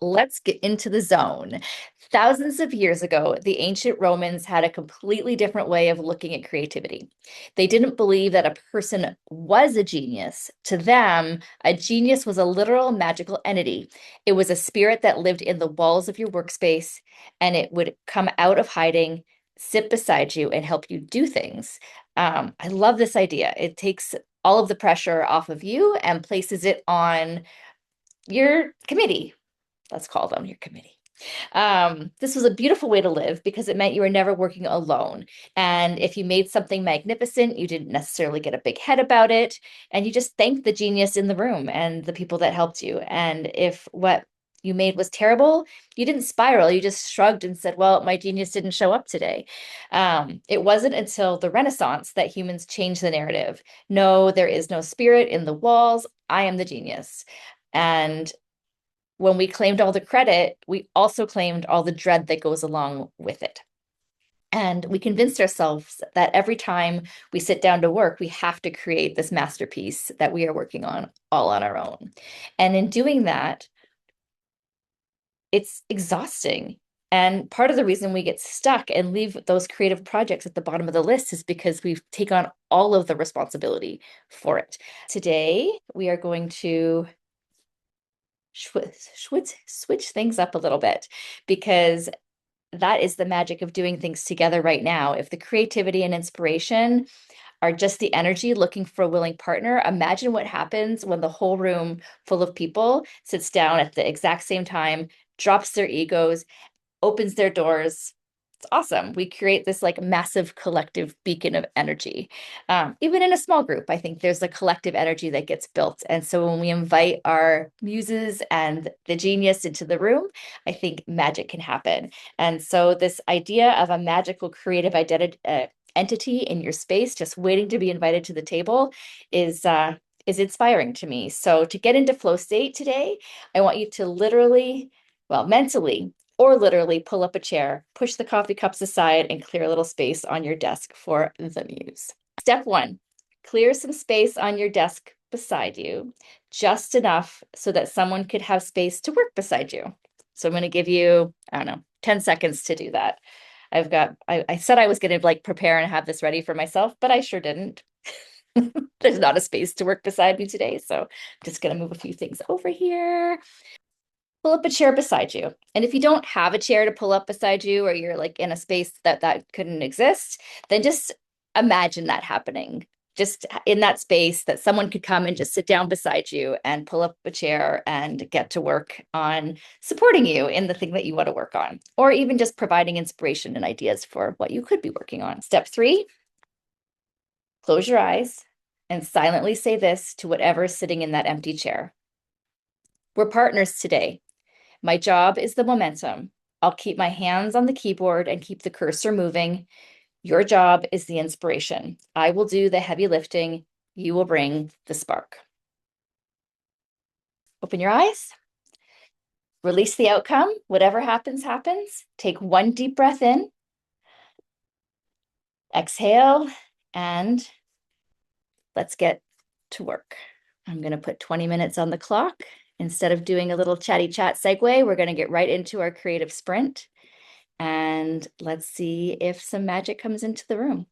Let's get into the zone. Thousands of years ago, the ancient Romans had a completely different way of looking at creativity. They didn't believe that a person was a genius. To them, a genius was a literal magical entity. It was a spirit that lived in the walls of your workspace, and it would come out of hiding, sit beside you, and help you do things. I love this idea. It takes all of the pressure off of you and places it on your committee. Let's call them your committee. This was a beautiful way to live because it meant you were never working alone. And if you made something magnificent, you didn't necessarily get a big head about it. And you just thanked the genius in the room and the people that helped you. And if what you made was terrible, you didn't spiral. You just shrugged and said, well, my genius didn't show up today. It wasn't until the Renaissance that humans changed the narrative. No, there is no spirit in the walls. I am the genius. And when we claimed all the credit, we also claimed all the dread that goes along with it. And we convinced ourselves that every time we sit down to work, we have to create this masterpiece that we are working on all on our own. And in doing that, it's exhausting. And part of the reason we get stuck and leave those creative projects at the bottom of the list is because we've taken on all of the responsibility for it. Today, we are going to switch things up a little bit because that is the magic of doing things together right now. If the creativity and inspiration are just the energy looking for a willing partner, imagine what happens when the whole room full of people sits down at the exact same time, drops their egos, opens their doors. It's awesome. We create this like massive collective beacon of energy. Even in a small group, I think there's a collective energy that gets built. And so when we invite our muses and the genius into the room, I think magic can happen. And so this idea of a magical creative identity, entity in your space, just waiting to be invited to the table is inspiring to me. So to get into flow state today, I want you to literally, well, mentally or literally pull up a chair, push the coffee cups aside, and clear a little space on your desk for the muse. Step one, clear some space on your desk beside you, just enough so that someone could have space to work beside you. So I'm going to give you, I don't know, 10 seconds to do that. I said I was going to like prepare and have this ready for myself, but I sure didn't. There's not a space to work beside me today. So I'm just going to move a few things over here. Pull up a chair beside you. And if you don't have a chair to pull up beside you, or you're like in a space that couldn't exist, then just imagine that happening. Just in that space that someone could come and just sit down beside you and pull up a chair and get to work on supporting you in the thing that you want to work on, or even just providing inspiration and ideas for what you could be working on. Step three, close your eyes and silently say this to whatever is sitting in that empty chair. We're partners today. My job is the momentum. I'll keep my hands on the keyboard and keep the cursor moving. Your job is the inspiration. I will do the heavy lifting. You will bring the spark. Open your eyes. Release the outcome. Whatever happens, happens. Take one deep breath in. Exhale, and let's get to work. I'm going to put 20 minutes on the clock. Instead of doing a little chatty chat segue, we're going to get right into our creative sprint. And let's see if some magic comes into the room.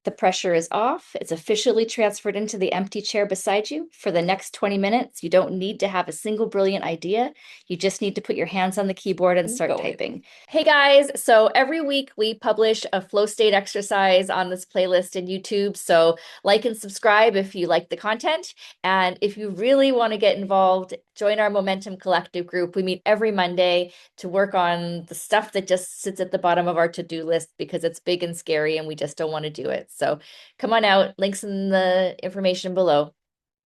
The pressure is off. It's officially transferred into the empty chair beside you. For the next 20 minutes, you don't need to have a single brilliant idea. You just need to put your hands on the keyboard and start typing. Hey guys, so every week we publish a flow state exercise on this playlist in YouTube. So like and subscribe if you like the content. And if you really want to get involved, join our Momentum Collective group. We meet every Monday to work on the stuff that just sits at the bottom of our to-do list because it's big and scary and we just don't want to do it. So come on out, links in the information below.